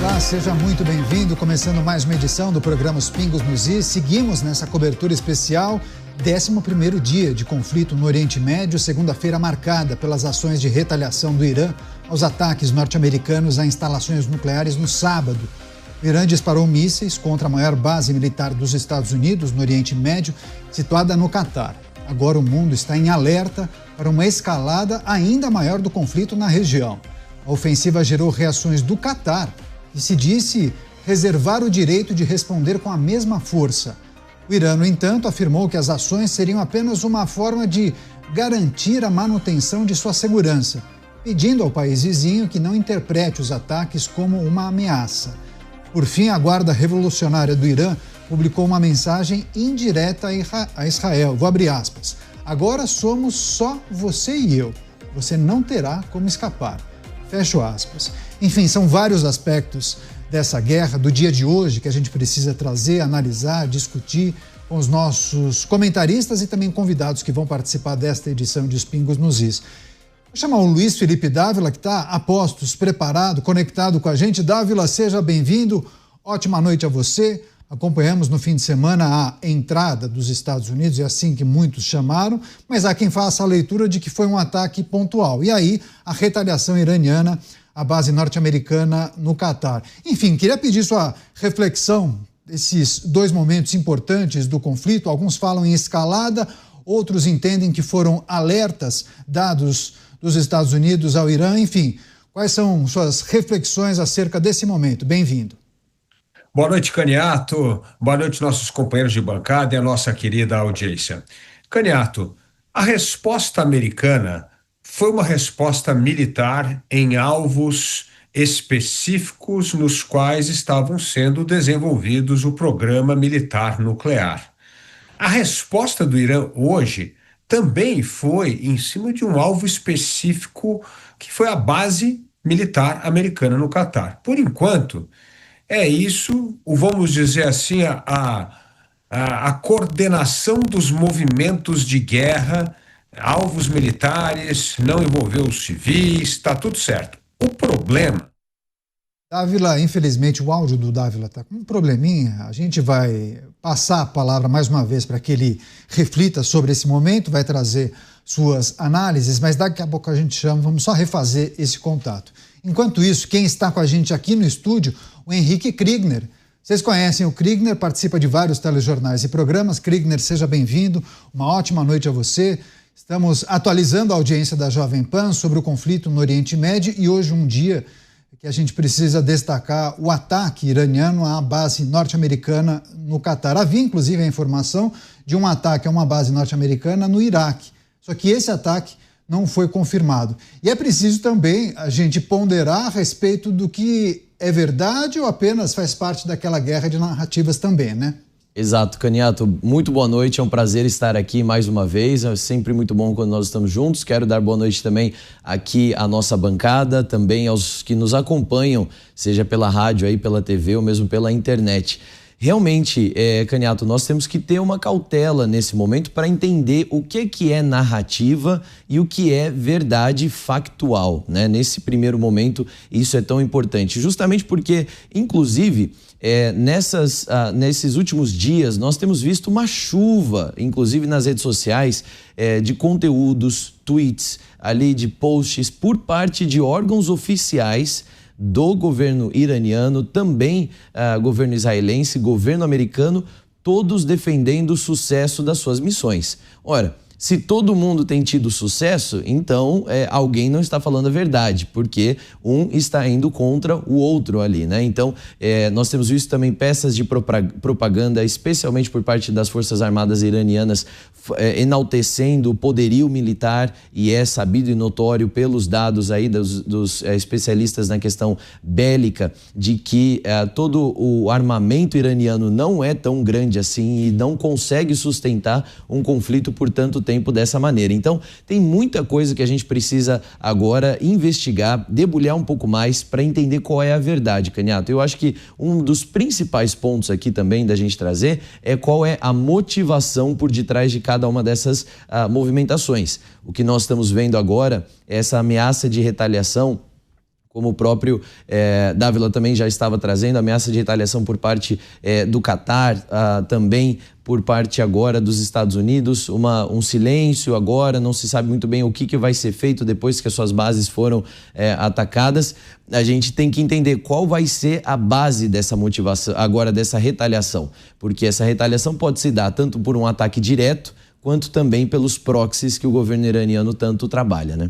Olá, seja muito bem-vindo. Começando mais uma edição do programa Os Pingos nos Is. Seguimos nessa cobertura especial, 11º dia de conflito no Oriente Médio, segunda-feira marcada pelas ações de retaliação do Irã aos ataques norte-americanos a instalações nucleares no sábado. O Irã disparou mísseis contra a maior base militar dos Estados Unidos no Oriente Médio, situada no Catar. Agora o mundo está em alerta para uma escalada ainda maior do conflito na região. A ofensiva gerou reações do Catar, que se disse reservar o direito de responder com a mesma força. O Irã, no entanto, afirmou que as ações seriam apenas uma forma de garantir a manutenção de sua segurança, pedindo ao país vizinho que não interprete os ataques como uma ameaça. Por fim, a Guarda Revolucionária do Irã publicou uma mensagem indireta a Israel. Vou abrir aspas. Agora somos só você e eu. Você não terá como escapar. Fecho aspas. Enfim, são vários aspectos dessa guerra, do dia de hoje, que a gente precisa trazer, analisar, discutir com os nossos comentaristas e também convidados que vão participar desta edição de Os Pingos nos Is. Vou chamar o Luiz Felipe Dávila, que está a postos, preparado, conectado com a gente. Dávila, seja bem-vindo. Ótima noite a você. Acompanhamos no fim de semana a entrada dos Estados Unidos, é assim que muitos chamaram, mas há quem faça a leitura de que foi um ataque pontual. E aí, a retaliação iraniana à base norte-americana no Catar. Enfim, queria pedir sua reflexão desses dois momentos importantes do conflito. Alguns falam em escalada, outros entendem que foram alertas dados dos Estados Unidos ao Irã. Enfim, quais são suas reflexões acerca desse momento? Bem-vindo. Boa noite, Caniato. Boa noite, nossos companheiros de bancada e a nossa querida audiência. Caniato, a resposta americana foi uma resposta militar em alvos específicos nos quais estavam sendo desenvolvidos o programa militar nuclear. A resposta do Irã hoje também foi em cima de um alvo específico que foi a base militar americana no Catar. Por enquanto, é isso, vamos dizer assim, a coordenação dos movimentos de guerra, alvos militares, não envolveu os civis, está tudo certo. O problema... Dávila, infelizmente o áudio do Dávila está com um probleminha. A gente vai passar a palavra mais uma vez para que ele reflita sobre esse momento, vai trazer suas análises, mas daqui a pouco a gente chama, vamos só refazer esse contato. Enquanto isso, quem está com a gente aqui no estúdio, o Henrique Kriegner. Vocês conhecem o Kriegner, participa de vários telejornais e programas. Kriegner, seja bem-vindo, uma ótima noite a você. Estamos atualizando a audiência da Jovem Pan sobre o conflito no Oriente Médio e hoje um dia que a gente precisa destacar o ataque iraniano à base norte-americana no Catar. Havia, inclusive, a informação de um ataque a uma base norte-americana no Iraque. Só que esse ataque não foi confirmado. E é preciso também a gente ponderar a respeito do que é verdade ou apenas faz parte daquela guerra de narrativas também, né? Exato, Caniato. Muito boa noite, é um prazer estar aqui mais uma vez, é sempre muito bom quando nós estamos juntos. Quero dar boa noite também aqui à nossa bancada, também aos que nos acompanham, seja pela rádio, aí, pela TV ou mesmo pela internet. Realmente, Caniato, nós temos que ter uma cautela nesse momento para entender o que é narrativa e o que é verdade factual, né? Nesse primeiro momento, isso é tão importante, justamente porque, inclusive, nesses últimos dias, nós temos visto uma chuva, inclusive nas redes sociais, de conteúdos, tweets, ali de posts por parte de órgãos oficiais do governo iraniano, também governo israelense, governo americano, todos defendendo o sucesso das suas missões. Ora, se todo mundo tem tido sucesso, então alguém não está falando a verdade, porque um está indo contra o outro ali, né? Então, nós temos visto também peças de propaganda, especialmente por parte das Forças Armadas iranianas, enaltecendo o poderio militar, e é sabido e notório pelos dados aí dos especialistas na questão bélica, de que todo o armamento iraniano não é tão grande assim e não consegue sustentar um conflito por tanto tempo dessa maneira. Então, tem muita coisa que a gente precisa agora investigar, debulhar um pouco mais para entender qual é a verdade, Caniato. Eu acho que um dos principais pontos aqui também da gente trazer é qual é a motivação por detrás de cada uma dessas movimentações. O que nós estamos vendo agora é essa ameaça de retaliação como o próprio Dávila também já estava trazendo, ameaça de retaliação por parte do Catar, também por parte agora dos Estados Unidos, um silêncio agora, não se sabe muito bem o que vai ser feito depois que as suas bases foram atacadas. A gente tem que entender qual vai ser a base dessa motivação, agora dessa retaliação, porque essa retaliação pode se dar tanto por um ataque direto, quanto também pelos proxies que o governo iraniano tanto trabalha, né?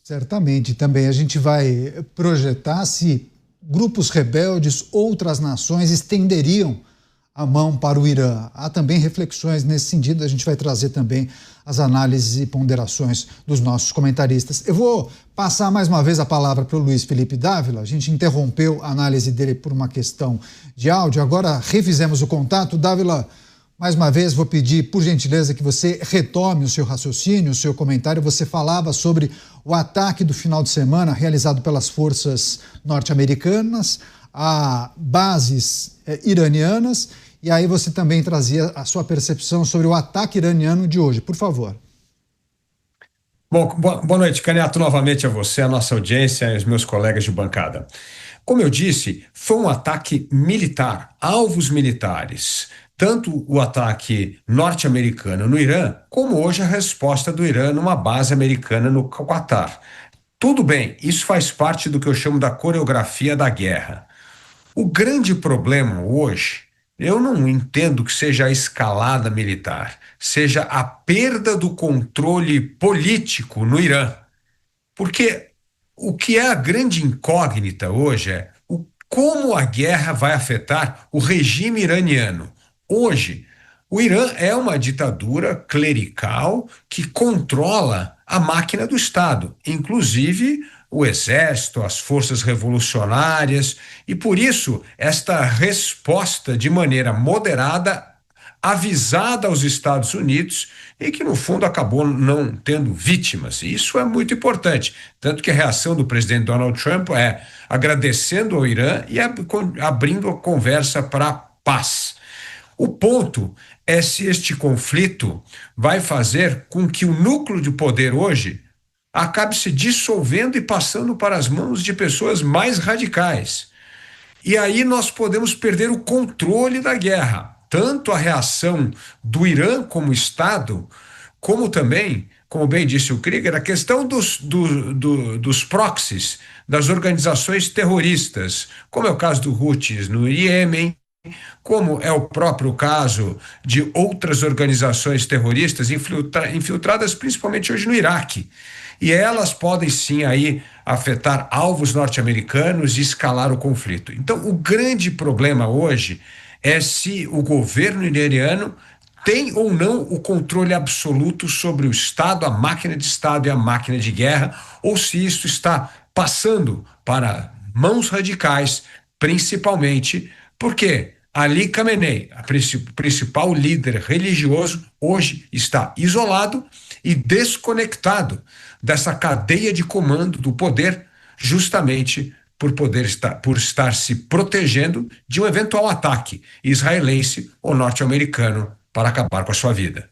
Certamente, também a gente vai projetar se grupos rebeldes, outras nações estenderiam a mão para o Irã. Há também reflexões nesse sentido, a gente vai trazer também as análises e ponderações dos nossos comentaristas. Eu vou passar mais uma vez a palavra para o Luiz Felipe Dávila. A gente interrompeu a análise dele por uma questão de áudio, agora refizemos o contato. Dávila, mais uma vez, vou pedir, por gentileza, que você retome o seu raciocínio, o seu comentário. Você falava sobre o ataque do final de semana realizado pelas forças norte-americanas a bases iranianas, e aí você também trazia a sua percepção sobre o ataque iraniano de hoje. Por favor. Bom, boa noite, Caniato, novamente a você, a nossa audiência e os meus colegas de bancada. Como eu disse, foi um ataque militar, alvos militares. Tanto o ataque norte-americano no Irã, como hoje a resposta do Irã numa base americana no Catar. Tudo bem, isso faz parte do que eu chamo da coreografia da guerra. O grande problema hoje, eu não entendo que seja a escalada militar, seja a perda do controle político no Irã. Porque o que é a grande incógnita hoje é como a guerra vai afetar o regime iraniano. Hoje, o Irã é uma ditadura clerical que controla a máquina do Estado, inclusive o exército, as forças revolucionárias, e por isso esta resposta de maneira moderada, avisada aos Estados Unidos e que no fundo acabou não tendo vítimas. E isso é muito importante, tanto que a reação do presidente Donald Trump é agradecendo ao Irã e abrindo a conversa para a paz. O ponto é se este conflito vai fazer com que o núcleo de poder hoje acabe se dissolvendo e passando para as mãos de pessoas mais radicais. E aí nós podemos perder o controle da guerra, tanto a reação do Irã como Estado, como também, como bem disse o Krieger, a questão dos proxies, das organizações terroristas, como é o caso do Houthis no Iêmen, como é o próprio caso de outras organizações terroristas infiltradas principalmente hoje no Iraque. E elas podem sim aí afetar alvos norte-americanos e escalar o conflito. Então, o grande problema hoje é se o governo iraniano tem ou não o controle absoluto sobre o Estado, a máquina de Estado e a máquina de guerra, ou se isso está passando para mãos radicais, principalmente porque Ali Khamenei, o principal líder religioso, hoje está isolado e desconectado dessa cadeia de comando do poder, justamente por estar se protegendo de um eventual ataque israelense ou norte-americano para acabar com a sua vida.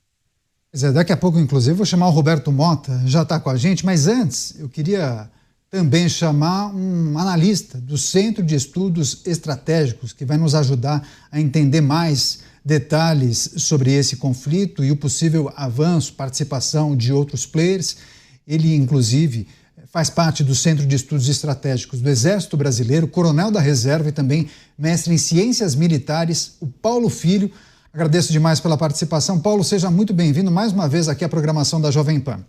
Daqui a pouco, inclusive, vou chamar o Roberto Mota, já está com a gente, mas antes eu queria também chamar um analista do Centro de Estudos Estratégicos, que vai nos ajudar a entender mais detalhes sobre esse conflito e o possível avanço, participação de outros players. Ele, inclusive, faz parte do Centro de Estudos Estratégicos do Exército Brasileiro, coronel da reserva e também mestre em Ciências Militares, o Paulo Filho. Agradeço demais pela participação. Paulo, seja muito bem-vindo mais uma vez aqui à programação da Jovem Pan.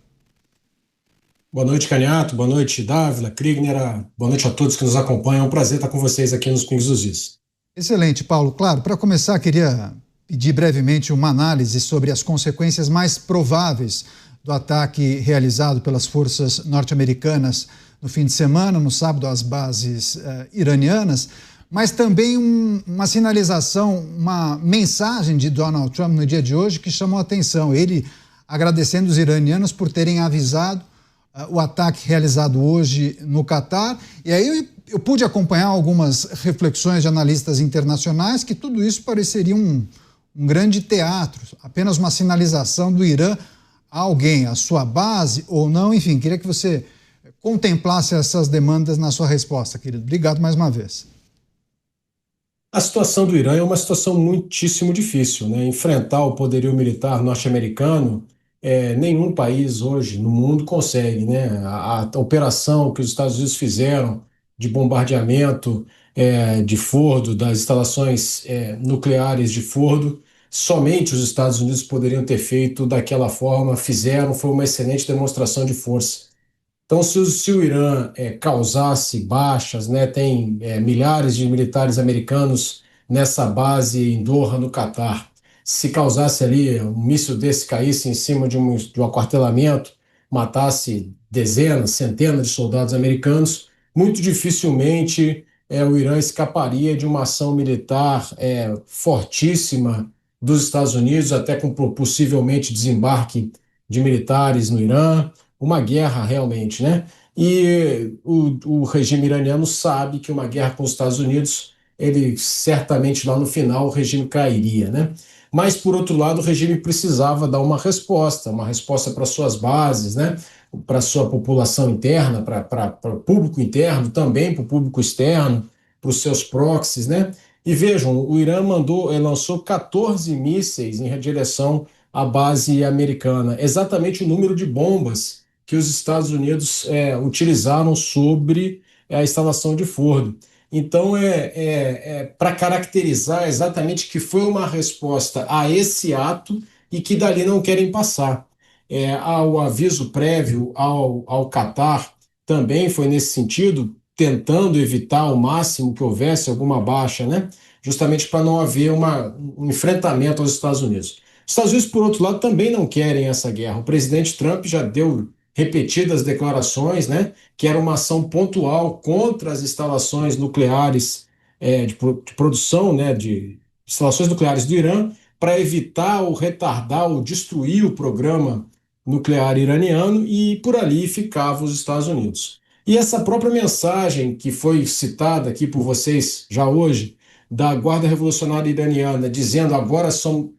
Boa noite, Caniato. Boa noite, Dávila, Kriegner. Boa noite a todos que nos acompanham. É um prazer estar com vocês aqui nos Pingos dos Is. Excelente, Paulo. Claro, para começar, queria pedir brevemente uma análise sobre as consequências mais prováveis do ataque realizado pelas forças norte-americanas no fim de semana, no sábado, às bases iranianas, mas também uma sinalização, uma mensagem de Donald Trump no dia de hoje que chamou a atenção. Ele agradecendo os iranianos por terem avisado o ataque realizado hoje no Catar. E aí eu pude acompanhar algumas reflexões de analistas internacionais que tudo isso pareceria um grande teatro, apenas uma sinalização do Irã a alguém, a sua base ou não. Enfim, queria que você contemplasse essas demandas na sua resposta, querido. Obrigado mais uma vez. A situação do Irã é uma situação muitíssimo difícil, né? Enfrentar o poderio militar norte-americano, nenhum país hoje no mundo consegue, né? A operação que os Estados Unidos fizeram de bombardeamento de Fordo, das instalações nucleares de Fordo, somente os Estados Unidos poderiam ter feito daquela forma, fizeram, foi uma excelente demonstração de força. Então, se o Irã causasse baixas, né, tem milhares de militares americanos nessa base em Doha, no Catar, se causasse ali um míssil desse caísse em cima de um aquartelamento, matasse dezenas, centenas de soldados americanos, muito dificilmente o Irã escaparia de uma ação militar fortíssima dos Estados Unidos, até com possivelmente desembarque de militares no Irã, uma guerra realmente, né? E o regime iraniano sabe que uma guerra com os Estados Unidos, ele certamente lá no final o regime cairia, né? Mas, por outro lado, o regime precisava dar uma resposta para suas bases, né? Para sua população interna, para o público interno, também para o público externo, para os seus proxies, né? E vejam, o Irã lançou 14 mísseis em direção à base americana, exatamente o número de bombas que os Estados Unidos utilizaram sobre a instalação de Fordo. Então, para caracterizar exatamente que foi uma resposta a esse ato e que dali não querem passar. Ao aviso prévio ao Catar também foi nesse sentido, tentando evitar ao máximo que houvesse alguma baixa, né? Justamente para não haver um enfrentamento aos Estados Unidos. Os Estados Unidos, por outro lado, também não querem essa guerra. O presidente Trump já deu repetidas declarações, né, que era uma ação pontual contra as instalações nucleares de produção, né, de instalações nucleares do Irã, para evitar ou retardar ou destruir o programa nuclear iraniano, e por ali ficavam os Estados Unidos. E essa própria mensagem que foi citada aqui por vocês já hoje, da Guarda Revolucionária Iraniana, dizendo agora somos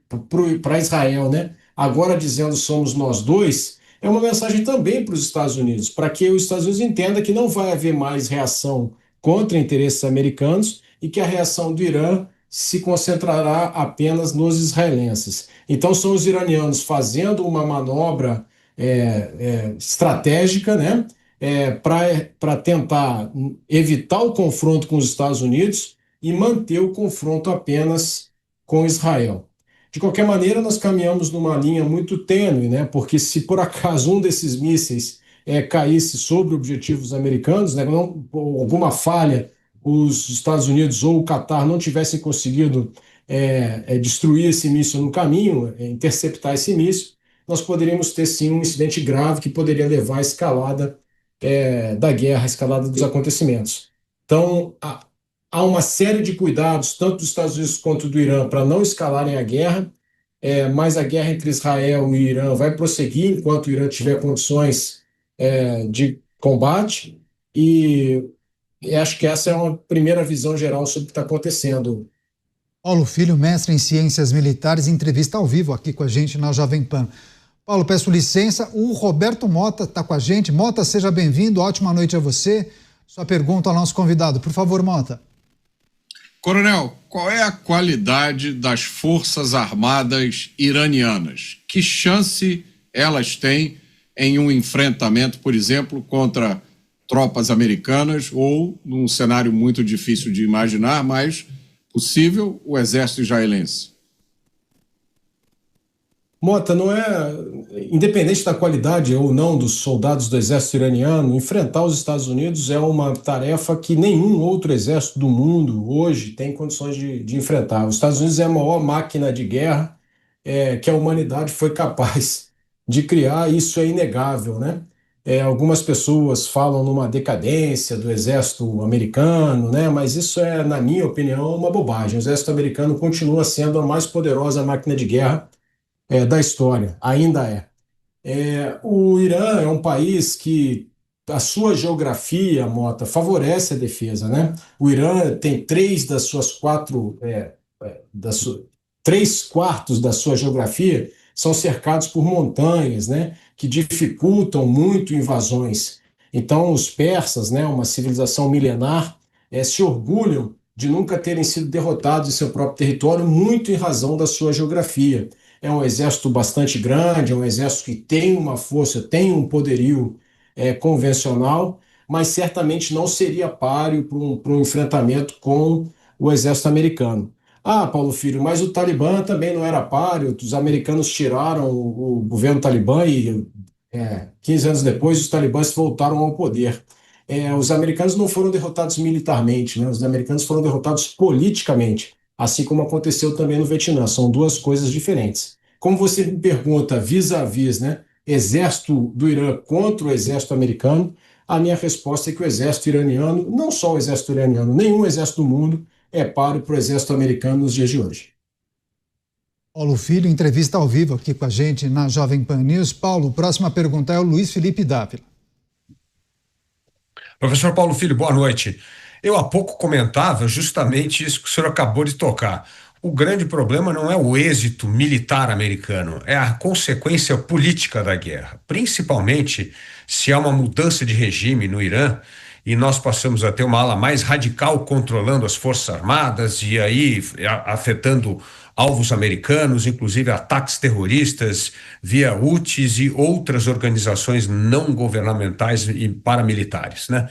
para Israel, né? Agora dizendo somos nós dois, é uma mensagem também para os Estados Unidos, para que os Estados Unidos entendam que não vai haver mais reação contra interesses americanos e que a reação do Irã se concentrará apenas nos israelenses. Então, são os iranianos fazendo uma manobra estratégica, né, para tentar evitar o confronto com os Estados Unidos e manter o confronto apenas com Israel. De qualquer maneira, nós caminhamos numa linha muito tênue, né? Porque se por acaso um desses mísseis caísse sobre objetivos americanos, né, alguma falha, os Estados Unidos ou o Catar não tivessem conseguido destruir esse míssil no caminho, interceptar esse míssil, nós poderíamos ter sim um incidente grave que poderia levar à escalada da guerra, à escalada dos acontecimentos. Então, há uma série de cuidados, tanto dos Estados Unidos quanto do Irã, para não escalarem a guerra, mas a guerra entre Israel e Irã vai prosseguir enquanto o Irã tiver condições de combate, e acho que essa é uma primeira visão geral sobre o que está acontecendo. Paulo Filho, mestre em Ciências Militares, entrevista ao vivo aqui com a gente na Jovem Pan. Paulo, peço licença, o Roberto Mota está com a gente. Mota, seja bem-vindo, ótima noite a você. Sua pergunta ao nosso convidado, por favor, Mota. Coronel, qual é a qualidade das Forças Armadas iranianas? Que chance elas têm em um enfrentamento, por exemplo, contra tropas americanas ou, num cenário muito difícil de imaginar, mas possível, o exército israelense? Mota, não independente da qualidade ou não dos soldados do exército iraniano, enfrentar os Estados Unidos é uma tarefa que nenhum outro exército do mundo hoje tem condições de enfrentar. Os Estados Unidos é a maior máquina de guerra que a humanidade foi capaz de criar, isso é inegável, né? Algumas pessoas falam numa decadência do exército americano, né? Mas isso na minha opinião, uma bobagem. O exército americano continua sendo a mais poderosa máquina de guerra da história, ainda é. O Irã é um país que a sua geografia, Mota, favorece a defesa, né? O Irã tem 3 quartos da sua geografia são cercados por montanhas, né? Que dificultam muito invasões. Então, os persas, né, uma civilização milenar, se orgulham de nunca terem sido derrotados em seu próprio território, muito em razão da sua geografia. É um exército bastante grande, é um exército que tem uma força, tem um poderio convencional, mas certamente não seria páreo para um enfrentamento com o exército americano. Ah, Paulo Filho, mas o Talibã também não era páreo, os americanos tiraram o governo Talibã e 15 anos depois os talibãs voltaram ao poder. Os americanos não foram derrotados militarmente, né? Os americanos foram derrotados politicamente, assim como aconteceu também no Vietnã. São duas coisas diferentes. Como você me pergunta vis-à-vis, né, exército do Irã contra o exército americano, a minha resposta é que o exército iraniano, não só o exército iraniano, nenhum exército do mundo é páreo para o exército americano nos dias de hoje. Paulo Filho, entrevista ao vivo aqui com a gente na Jovem Pan News. Paulo, próxima pergunta é o Luiz Felipe Dávila. Professor Paulo Filho, boa noite. Eu há pouco comentava justamente isso que o senhor acabou de tocar. O grande problema não é o êxito militar americano, é a consequência política da guerra, principalmente se há uma mudança de regime no Irã e nós passamos a ter uma ala mais radical controlando as Forças Armadas e aí afetando alvos americanos, inclusive ataques terroristas via Houthis e outras organizações não governamentais e paramilitares, né?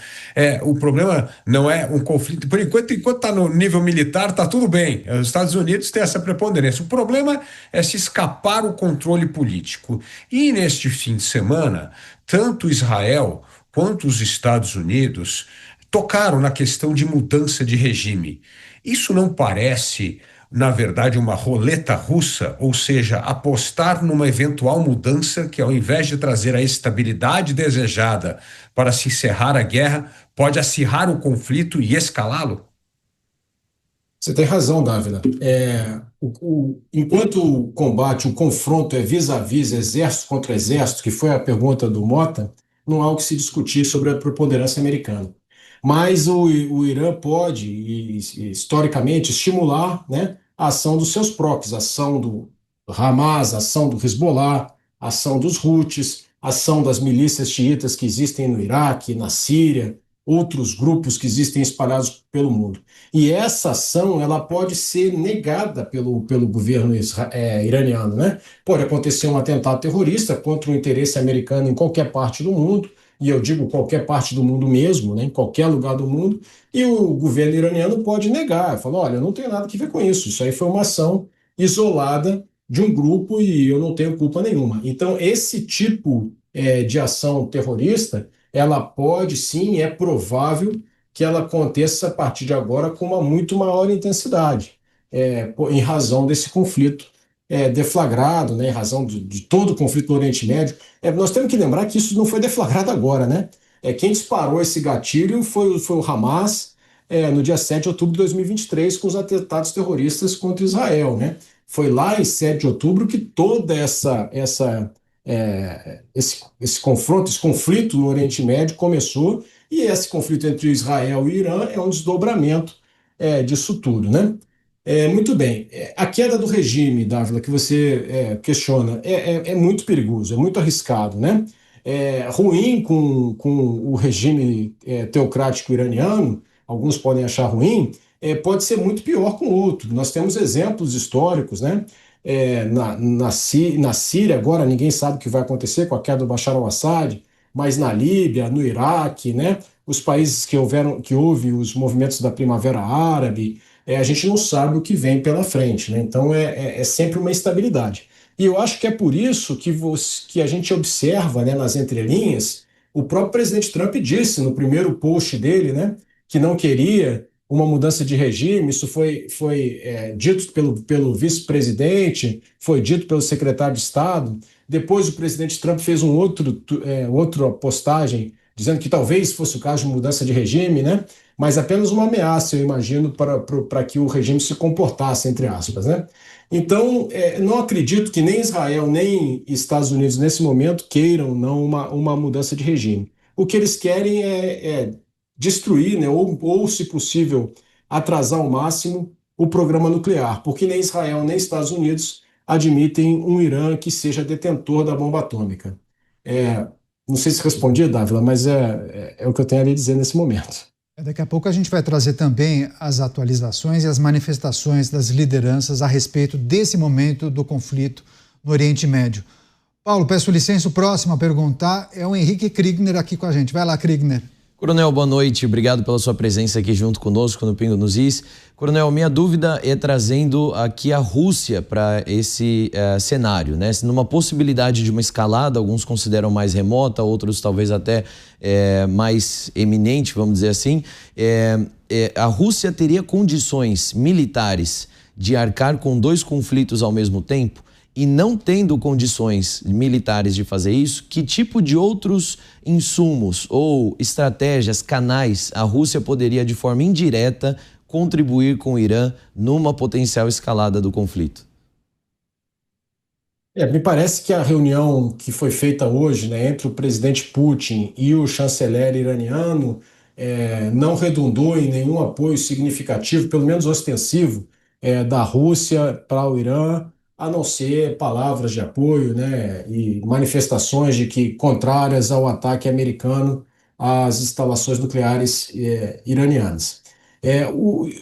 O problema não é um conflito, por enquanto está no nível militar, está tudo bem. Os Estados Unidos têm essa preponderância. O problema é se escapar o controle político. E neste fim de semana, tanto Israel quanto os Estados Unidos tocaram na questão de mudança de regime. Isso não parece, na verdade, uma roleta russa, ou seja, apostar numa eventual mudança que, ao invés de trazer a estabilidade desejada para se encerrar a guerra, pode acirrar o conflito e escalá-lo? Você tem razão, Dávila. Enquanto o combate, o confronto é vis-à-vis, exército contra exército, que foi a pergunta do Mota, não há o que se discutir sobre a preponderância americana. Mas o Irã pode, historicamente, estimular, né, a ação dos seus próprios, a ação do Hamas, a ação do Hezbollah, a ação dos Houthis, a ação das milícias xiitas que existem no Iraque, na Síria, outros grupos que existem espalhados pelo mundo. E essa ação ela pode ser negada pelo governo iraniano, né? Pode acontecer um atentado terrorista contra o interesse americano em qualquer parte do mundo, e eu digo qualquer parte do mundo mesmo, né? Em qualquer lugar do mundo, e o governo iraniano pode negar, falar, olha, eu não tenho nada a ver com isso aí foi uma ação isolada de um grupo e eu não tenho culpa nenhuma. Então, esse tipo de ação terrorista, ela pode sim, é provável que ela aconteça a partir de agora com uma muito maior intensidade, em razão desse conflito deflagrado, né, em razão de todo o conflito no Oriente Médio. Nós temos que lembrar que isso não foi deflagrado agora, né? Quem disparou esse gatilho foi o Hamas no dia 7 de outubro de 2023 com os atentados terroristas contra Israel, né? Foi lá em 7 de outubro que toda esse confronto, esse conflito no Oriente Médio começou, e esse conflito entre Israel e Irã é um desdobramento disso tudo, né? Muito bem. A queda do regime, Dávila, que você questiona, é muito perigoso, é muito arriscado, né? Ruim com o regime teocrático iraniano, alguns podem achar ruim, pode ser muito pior com outro. Nós temos exemplos históricos, né? Na Síria, agora ninguém sabe o que vai acontecer com a queda do Bashar al-Assad, mas na Líbia, no Iraque, né? Os países que houve os movimentos da Primavera Árabe, a gente não sabe o que vem pela frente, né? Então é sempre uma instabilidade. E eu acho que é por isso que a gente observa, né, nas entrelinhas, o próprio presidente Trump disse no primeiro post dele, né, que não queria uma mudança de regime. Isso foi dito pelo vice-presidente, foi dito pelo secretário de Estado. Depois o presidente Trump fez outra postagem dizendo que talvez fosse o caso de mudança de regime, né? Mas apenas uma ameaça, eu imagino, para que o regime se comportasse, entre aspas, né? Então, não acredito que nem Israel nem Estados Unidos, nesse momento, queiram não uma mudança de regime. O que eles querem é destruir, né, ou, se possível, atrasar ao máximo o programa nuclear, porque nem Israel nem Estados Unidos admitem um Irã que seja detentor da bomba atômica. Não sei se respondi, Dávila, mas é o que eu tenho a lhe dizer nesse momento. Daqui a pouco a gente vai trazer também as atualizações e as manifestações das lideranças a respeito desse momento do conflito no Oriente Médio. Paulo, peço licença, o próximo a perguntar é o Henrique Kriegner aqui com a gente. Vai lá, Kriegner. Coronel, boa noite. Obrigado pela sua presença aqui junto conosco no Pingo nos Is. Coronel, minha dúvida é trazendo aqui a Rússia para esse cenário, né? Numa possibilidade de uma escalada, alguns consideram mais remota, outros talvez até mais eminente, vamos dizer assim. A Rússia teria condições militares de arcar com 2 conflitos ao mesmo tempo? E não tendo condições militares de fazer isso, que tipo de outros insumos ou estratégias, canais, a Rússia poderia de forma indireta contribuir com o Irã numa potencial escalada do conflito? Me parece que a reunião que foi feita hoje, né, entre o presidente Putin e o chanceler iraniano não redundou em nenhum apoio significativo, pelo menos ostensivo, da Rússia para o Irã, a não ser palavras de apoio, né, e manifestações de que contrárias ao ataque americano às instalações nucleares iranianas.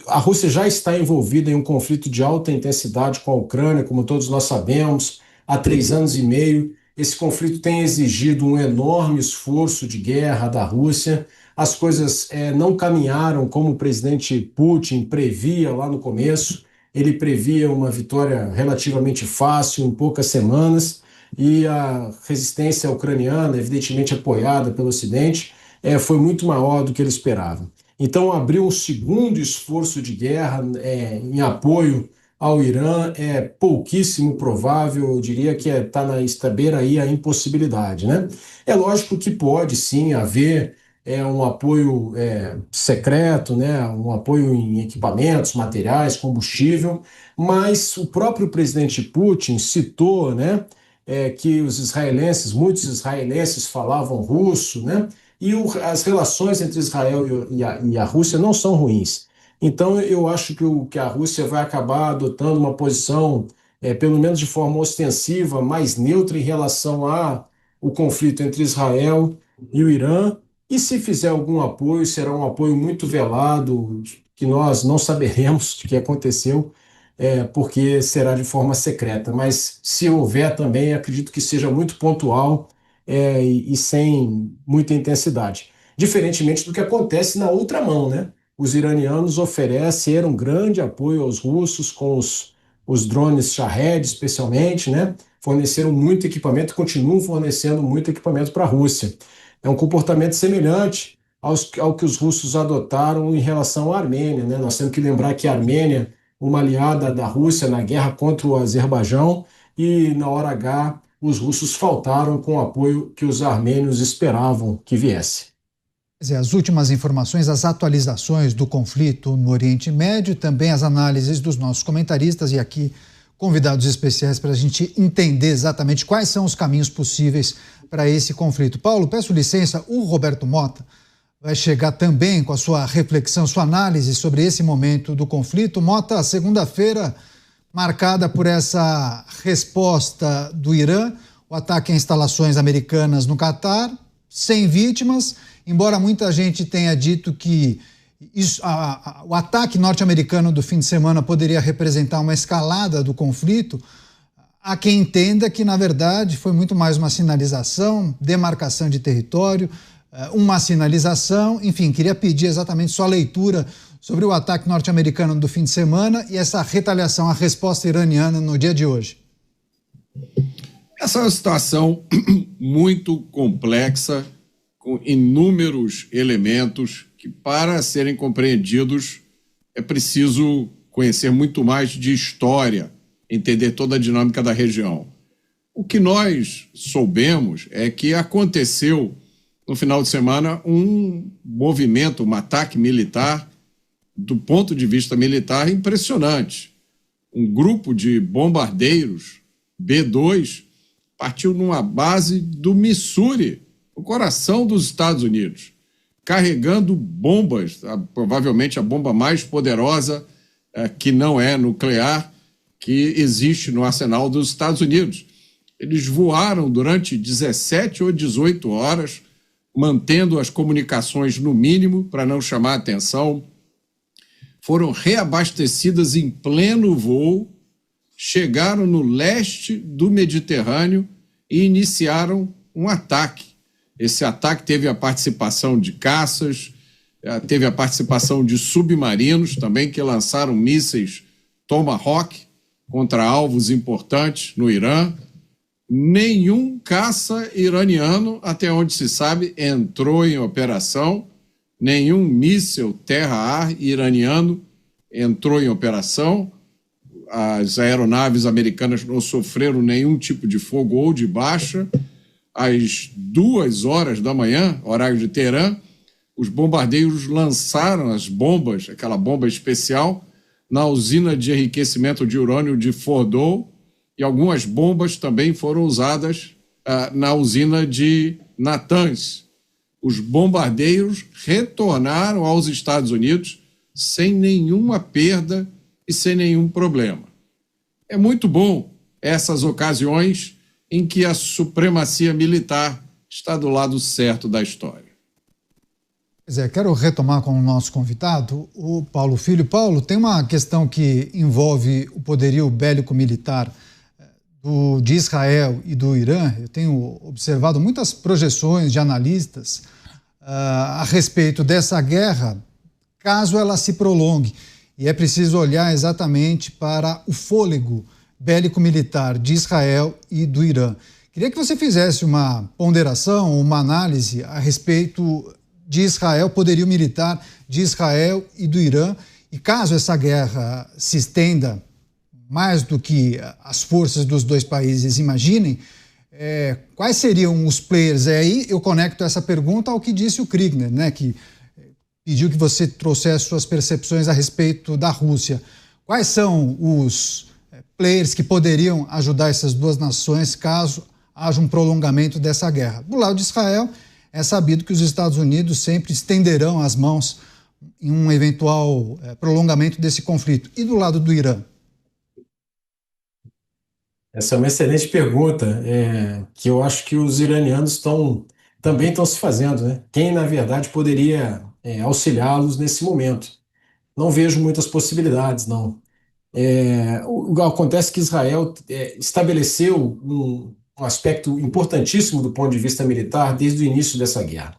A Rússia já está envolvida em um conflito de alta intensidade com a Ucrânia, como todos nós sabemos, há 3 anos e meio. Esse conflito tem exigido um enorme esforço de guerra da Rússia. As coisas não caminharam como o presidente Putin previa lá no começo. Ele previa uma vitória relativamente fácil, em poucas semanas, e a resistência ucraniana, evidentemente apoiada pelo Ocidente, foi muito maior do que ele esperava. Então, abriu um segundo esforço de guerra em apoio ao Irã é pouquíssimo provável, eu diria que está na beira aí a impossibilidade, né? É lógico que pode sim haver um apoio secreto, né? Um apoio em equipamentos, materiais, combustível, mas o próprio presidente Putin citou, né, que muitos israelenses falavam russo, né? E as relações entre Israel e a Rússia não são ruins. Então, eu acho que a Rússia vai acabar adotando uma posição, pelo menos de forma ostensiva, mais neutra em relação ao conflito entre Israel e o Irã. E se fizer algum apoio, será um apoio muito velado, que nós não saberemos o que aconteceu, porque será de forma secreta. Mas se houver também, acredito que seja muito pontual e sem muita intensidade. Diferentemente do que acontece na outra mão, né? Os iranianos ofereceram um grande apoio aos russos com os drones Shahed, especialmente, né? Forneceram muito equipamento e continuam fornecendo muito equipamento para a Rússia. É um comportamento semelhante ao que os russos adotaram em relação à Armênia, né? Nós temos que lembrar que a Armênia, uma aliada da Rússia na guerra contra o Azerbaijão, e na hora H os russos faltaram com o apoio que os armênios esperavam que viesse. As últimas informações, as atualizações do conflito no Oriente Médio, também as análises dos nossos comentaristas e aqui convidados especiais para a gente entender exatamente quais são os caminhos possíveis para esse conflito. Paulo, peço licença, o Roberto Mota vai chegar também com a sua reflexão, sua análise sobre esse momento do conflito. Mota, segunda-feira marcada por essa resposta do Irã, o ataque a instalações americanas no Catar, sem vítimas, embora muita gente tenha dito que o ataque norte-americano do fim de semana poderia representar uma escalada do conflito, há quem entenda que, na verdade, foi muito mais uma sinalização, demarcação de território, uma sinalização, enfim, queria pedir exatamente sua leitura sobre o ataque norte-americano do fim de semana e essa retaliação, a resposta iraniana no dia de hoje. Essa é uma situação muito complexa, com inúmeros elementos que, para serem compreendidos, é preciso conhecer muito mais de história, entender toda a dinâmica da região. O que nós soubemos é que aconteceu, no final de semana, um movimento, um ataque militar, do ponto de vista militar, impressionante. Um grupo de bombardeiros B-2 partiu numa base do Missouri, no coração dos Estados Unidos, carregando bombas, provavelmente a bomba mais poderosa, que não é nuclear, que existe no arsenal dos Estados Unidos. Eles voaram durante 17 ou 18 horas, mantendo as comunicações no mínimo para não chamar atenção. Foram reabastecidas em pleno voo, chegaram no leste do Mediterrâneo e iniciaram um ataque. Esse ataque teve a participação de caças, teve a participação de submarinos também, que lançaram mísseis Tomahawk contra alvos importantes no Irã. Nenhum caça iraniano, até onde se sabe, entrou em operação. Nenhum míssil terra-ar iraniano entrou em operação. As aeronaves americanas não sofreram nenhum tipo de fogo ou de baixa. Às 2h da manhã, horário de Teherã, os bombardeiros lançaram as bombas, aquela bomba especial, na usina de enriquecimento de urânio de Fordow, e algumas bombas também foram usadas na usina de Natanz. Os bombardeiros retornaram aos Estados Unidos sem nenhuma perda e sem nenhum problema. É muito bom essas ocasiões em que a supremacia militar está do lado certo da história. Quero retomar com o nosso convidado, o Paulo Filho. Paulo, tem uma questão que envolve o poderio bélico-militar de Israel e do Irã. Eu tenho observado muitas projeções de analistas a respeito dessa guerra, caso ela se prolongue. E é preciso olhar exatamente para o fôlego bélico-militar de Israel e do Irã. Queria que você fizesse uma ponderação, uma análise a respeito de Israel, poderio militar de Israel e do Irã. E caso essa guerra se estenda mais do que as forças dos dois países imaginem, quais seriam os players? Aí eu conecto essa pergunta ao que disse o Kriegner, né, que pediu que você trouxesse suas percepções a respeito da Rússia. Quais são os players que poderiam ajudar essas duas nações caso haja um prolongamento dessa guerra? Do lado de Israel, é sabido que os Estados Unidos sempre estenderão as mãos em um eventual prolongamento desse conflito. E do lado do Irã? Essa é uma excelente pergunta, que eu acho que os iranianos também estão se fazendo, né? Quem, na verdade, poderia auxiliá-los nesse momento? Não vejo muitas possibilidades, não. Acontece que Israel estabeleceu um aspecto importantíssimo do ponto de vista militar desde o início dessa guerra.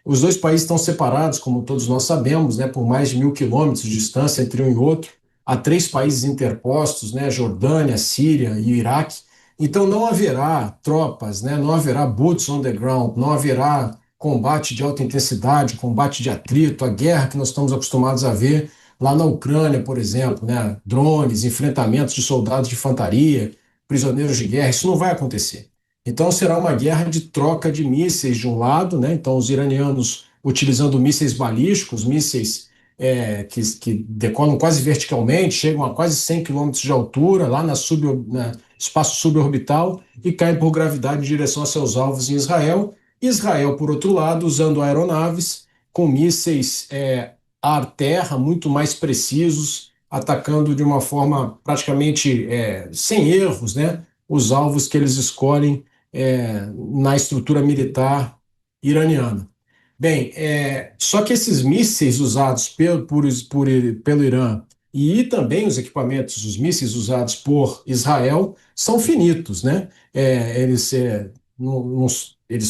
Os dois países estão separados, como todos nós sabemos, né, por mais de 1.000 quilômetros de distância entre um e outro. Há 3 países interpostos, né, Jordânia, Síria e Iraque. Então não haverá tropas, né, não haverá boots on the ground, não haverá combate de alta intensidade, combate de atrito, a guerra que nós estamos acostumados a ver lá na Ucrânia, por exemplo, né, drones, enfrentamentos de soldados de infantaria, prisioneiros de guerra. Isso não vai acontecer. Então será uma guerra de troca de mísseis de um lado, né? Então os iranianos utilizando mísseis balísticos, mísseis que decolam quase verticalmente, chegam a quase 100 quilômetros de altura, lá no espaço suborbital, e caem por gravidade em direção a seus alvos em Israel. Israel, por outro lado, usando aeronaves com mísseis ar-terra muito mais precisos, atacando de uma forma praticamente sem erros, né, os alvos que eles escolhem na estrutura militar iraniana. Bem, só que esses mísseis usados pelo Irã e também os equipamentos, os mísseis usados por Israel, são finitos, né? Eles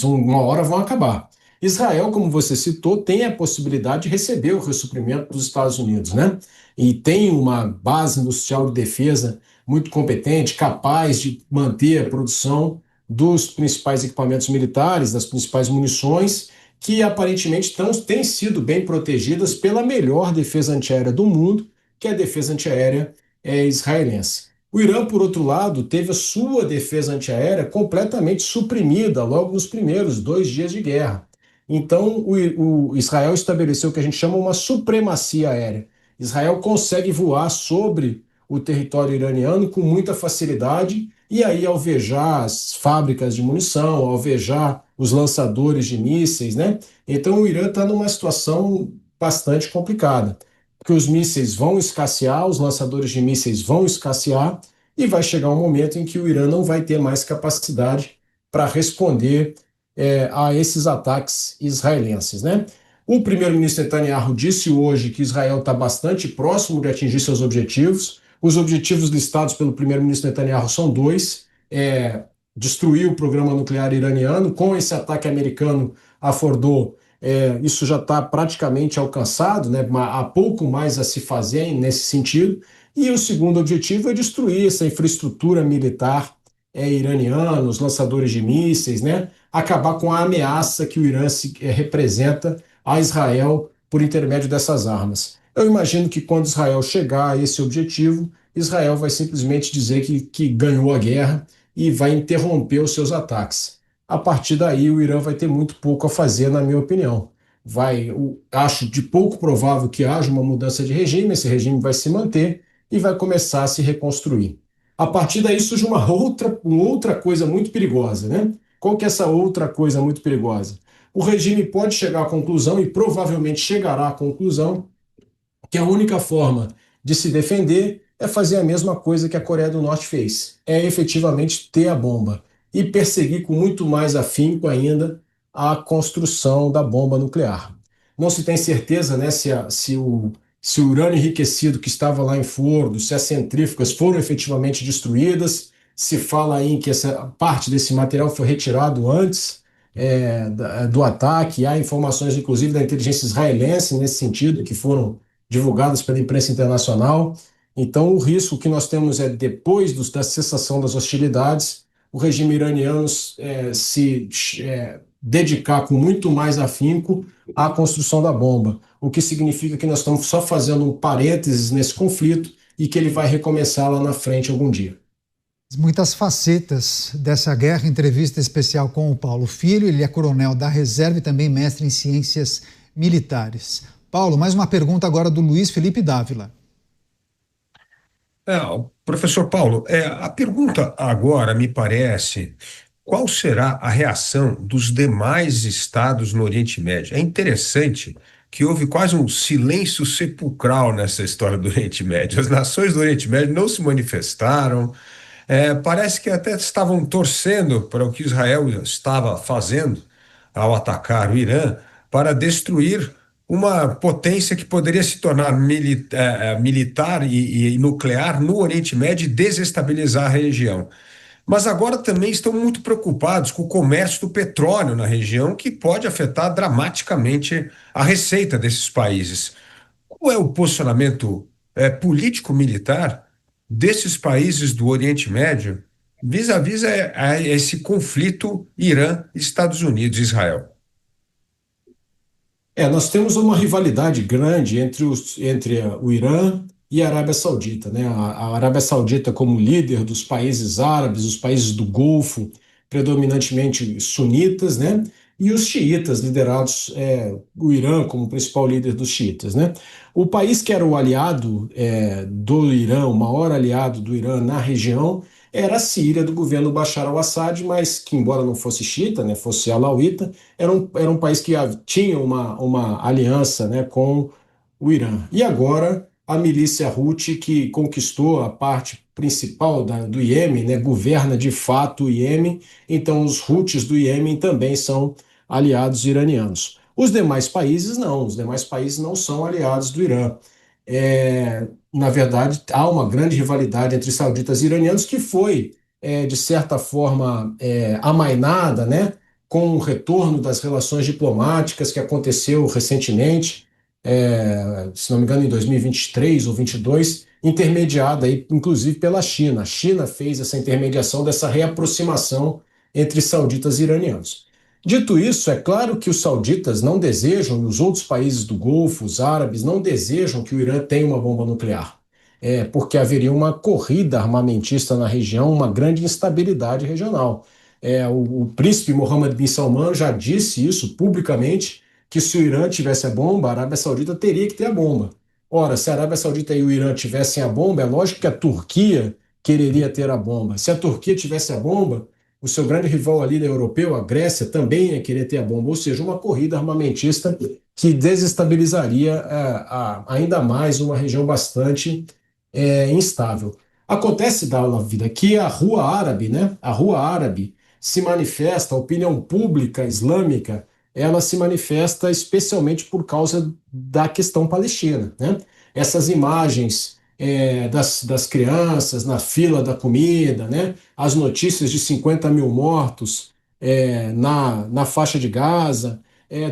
uma hora vão acabar. Israel, como você citou, tem a possibilidade de receber o ressuprimento dos Estados Unidos, né? E tem uma base industrial de defesa muito competente, capaz de manter a produção dos principais equipamentos militares, das principais munições, que aparentemente têm sido bem protegidas pela melhor defesa antiaérea do mundo, que é a defesa antiaérea israelense. O Irã, por outro lado, teve a sua defesa antiaérea completamente suprimida logo nos primeiros 2 dias de guerra. Então, o Israel estabeleceu o que a gente chama uma supremacia aérea. Israel consegue voar sobre o território iraniano com muita facilidade e aí alvejar as fábricas de munição, alvejar os lançadores de mísseis, né? Então, o Irã está numa situação bastante complicada, porque os mísseis vão escassear, os lançadores de mísseis vão escassear, e vai chegar um momento em que o Irã não vai ter mais capacidade para responder a esses ataques israelenses, né? O primeiro-ministro Netanyahu disse hoje que Israel está bastante próximo de atingir seus objetivos. Os objetivos listados pelo primeiro-ministro Netanyahu são dois: destruir o programa nuclear iraniano. Com esse ataque americano a Fordow, isso já está praticamente alcançado, né? Há pouco mais a se fazer nesse sentido. E o segundo objetivo é destruir essa infraestrutura militar iraniana, os lançadores de mísseis, né? Acabar com a ameaça que o Irã representa a Israel por intermédio dessas armas. Eu imagino que quando Israel chegar a esse objetivo, Israel vai simplesmente dizer que ganhou a guerra e vai interromper os seus ataques. A partir daí, o Irã vai ter muito pouco a fazer, na minha opinião. Acho de pouco provável que haja uma mudança de regime, esse regime vai se manter e vai começar a se reconstruir. A partir daí surge uma outra coisa muito perigosa, né? Qual que é essa outra coisa muito perigosa? O regime pode chegar à conclusão, e provavelmente chegará à conclusão, que a única forma de se defender é fazer a mesma coisa que a Coreia do Norte fez, é efetivamente ter a bomba e perseguir com muito mais afinco ainda a construção da bomba nuclear. Não se tem certeza, né, se o urânio enriquecido que estava lá em Fordo, se as centrífugas foram efetivamente destruídas. Se fala aí que essa parte desse material foi retirado antes do ataque. Há informações, inclusive, da inteligência israelense nesse sentido, que foram divulgadas pela imprensa internacional. Então, o risco que nós temos é, depois da cessação das hostilidades, o regime iraniano se dedicar com muito mais afinco à construção da bomba, o que significa que nós estamos só fazendo um parênteses nesse conflito e que ele vai recomeçar lá na frente algum dia. Muitas facetas dessa guerra, entrevista especial com o Paulo Filho, ele é coronel da reserva e também mestre em ciências militares. Paulo, mais uma pergunta agora do Luiz Felipe Dávila. Professor Paulo, a pergunta agora me parece: qual será a reação dos demais estados no Oriente Médio? É interessante que houve quase um silêncio sepulcral nessa história do Oriente Médio. As nações do Oriente Médio não se manifestaram, parece que até estavam torcendo para o que Israel estava fazendo ao atacar o Irã para destruir uma potência que poderia se tornar militar e nuclear no Oriente Médio e desestabilizar a região. Mas agora também estão muito preocupados com o comércio do petróleo na região, que pode afetar dramaticamente a receita desses países. Qual é o posicionamento político-militar desses países do Oriente Médio vis-à-vis a esse conflito Irã, Estados Unidos e Israel? Nós temos uma rivalidade grande entre o Irã e a Arábia Saudita, né? A Arábia Saudita, como líder dos países árabes, os países do Golfo, predominantemente sunitas, né? E os xiitas, liderados, o Irã como principal líder dos xiitas, né? O país que era o aliado do Irã, o maior aliado do Irã na região, era a Síria, do governo Bashar al-Assad, mas que, embora não fosse xiita, né, fosse alauíta, era um país que tinha uma aliança, né, com o Irã. E agora a milícia Houthi, que conquistou a parte principal do Iêmen, né, governa de fato o Iêmen, então os Houthis do Iêmen também são aliados iranianos. Os demais países não são aliados do Irã. Na verdade, há uma grande rivalidade entre sauditas e iranianos que foi, de certa forma, amainada, né, com o retorno das relações diplomáticas que aconteceu recentemente, se não me engano, em 2023 ou 2022, intermediada, aí, inclusive, pela China. A China fez essa intermediação dessa reaproximação entre sauditas e iranianos. Dito isso, é claro que os sauditas não desejam, e os outros países do Golfo, os árabes, não desejam que o Irã tenha uma bomba nuclear, porque haveria uma corrida armamentista na região, uma grande instabilidade regional. O príncipe Mohammed bin Salman já disse isso publicamente, que se o Irã tivesse a bomba, a Arábia Saudita teria que ter a bomba. Ora, se a Arábia Saudita e o Irã tivessem a bomba, é lógico que a Turquia quereria ter a bomba. Se a Turquia tivesse a bomba, o seu grande rival ali europeu, a Grécia, também ia querer ter a bomba, ou seja, uma corrida armamentista que desestabilizaria ainda mais uma região bastante instável. Acontece da vida que a Rua Árabe, né? A Rua Árabe se manifesta, a opinião pública islâmica, ela se manifesta especialmente por causa da questão palestina, né? Essas imagens das crianças na fila da comida, né? As notícias de 50 mil mortos na faixa de Gaza,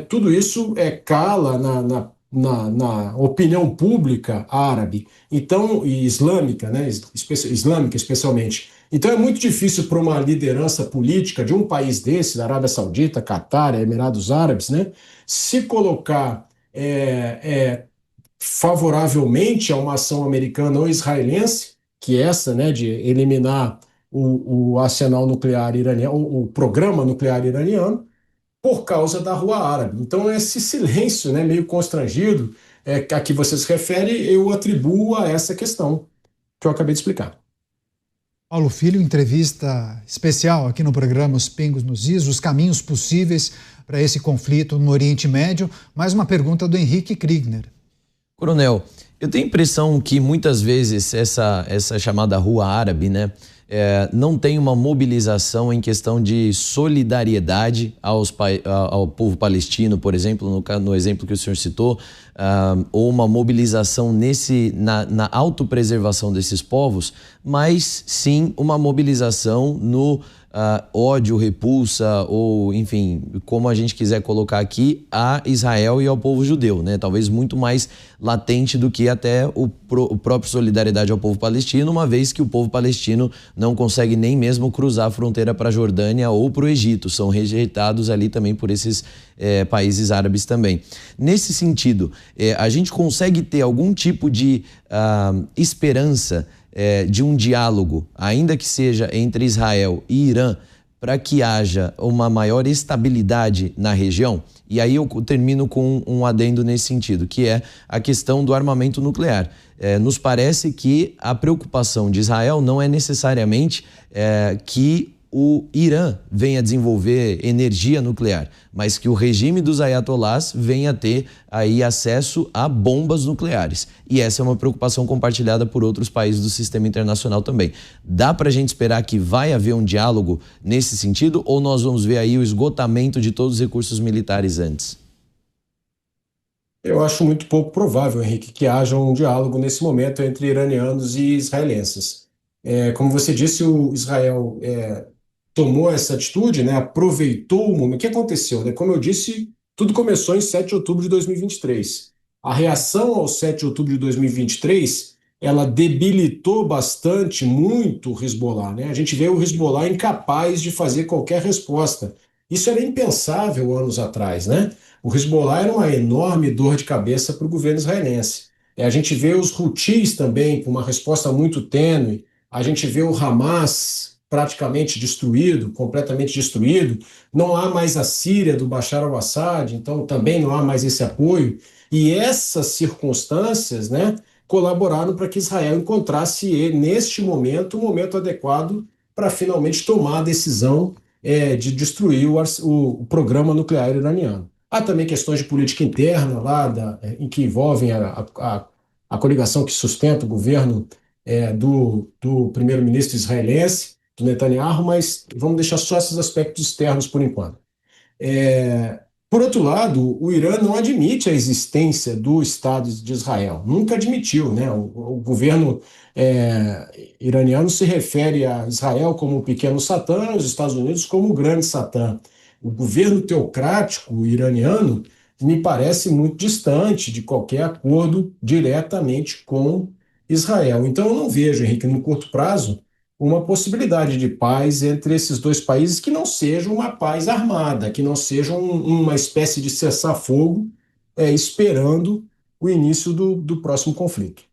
tudo isso cala na opinião pública árabe, então, e islâmica, né? Islâmica especialmente. Então é muito difícil para uma liderança política de um país desse, da Arábia Saudita, Catar, Emirados Árabes, né, se colocar favoravelmente a uma ação americana ou israelense, que é essa, né, de eliminar o arsenal nuclear iraniano, o programa nuclear iraniano, por causa da Rua Árabe. Então, esse silêncio, né, meio constrangido a que você se refere, eu atribuo a essa questão que eu acabei de explicar. Paulo Filho, entrevista especial aqui no programa Os Pingos nos Is, os caminhos possíveis para esse conflito no Oriente Médio. Mais uma pergunta do Henrique Kriegner. Coronel, eu tenho a impressão que muitas vezes essa chamada Rua Árabe, né, não tem uma mobilização em questão de solidariedade ao povo palestino, por exemplo, no exemplo que o senhor citou, ou uma mobilização na autopreservação desses povos, mas sim uma mobilização no ódio, repulsa, ou enfim, como a gente quiser colocar aqui, a Israel e ao povo judeu, né? Talvez muito mais latente do que até o próprio solidariedade ao povo palestino, uma vez que o povo palestino não consegue nem mesmo cruzar a fronteira para a Jordânia ou para o Egito, são rejeitados ali também por esses países árabes também. Nesse sentido, a gente consegue ter algum tipo de esperança de um diálogo, ainda que seja entre Israel e Irã, para que haja uma maior estabilidade na região? E aí eu termino com um adendo nesse sentido, que é a questão do armamento nuclear. Nos parece que a preocupação de Israel não é necessariamente que o Irã venha desenvolver energia nuclear, mas que o regime dos ayatolás venha ter aí acesso a bombas nucleares. E essa é uma preocupação compartilhada por outros países do sistema internacional também. Dá para a gente esperar que vai haver um diálogo nesse sentido, ou nós vamos ver aí o esgotamento de todos os recursos militares antes? Eu acho muito pouco provável, Henrique, que haja um diálogo nesse momento entre iranianos e israelenses. Como você disse, o Israel tomou essa atitude, né, aproveitou o momento. O que aconteceu? Né? Como eu disse, tudo começou em 7 de outubro de 2023. A reação ao 7 de outubro de 2023, ela debilitou bastante, muito o Hezbollah. Né? A gente vê o Hezbollah incapaz de fazer qualquer resposta. Isso era impensável anos atrás. Né? O Hezbollah era uma enorme dor de cabeça para o governo israelense. A gente vê os Houthis também com uma resposta muito tênue. A gente vê o Hamas praticamente destruído, completamente destruído. Não há mais a Síria do Bashar al-Assad, então também não há mais esse apoio. E essas circunstâncias, né, colaboraram para que Israel encontrasse, neste momento, um momento adequado para finalmente tomar a decisão de destruir o programa nuclear iraniano. Há também questões de política interna lá, em que envolvem a coligação que sustenta o governo do primeiro-ministro israelense, do Netanyahu, mas vamos deixar só esses aspectos externos por enquanto. Por outro lado, o Irã não admite a existência do Estado de Israel, nunca admitiu, né? O governo iraniano se refere a Israel como o pequeno Satã, os Estados Unidos como o grande Satã. O governo teocrático iraniano me parece muito distante de qualquer acordo diretamente com Israel. Então eu não vejo, Henrique, no curto prazo, uma possibilidade de paz entre esses dois países que não seja uma paz armada, que não seja uma espécie de cessar-fogo esperando o início do próximo conflito.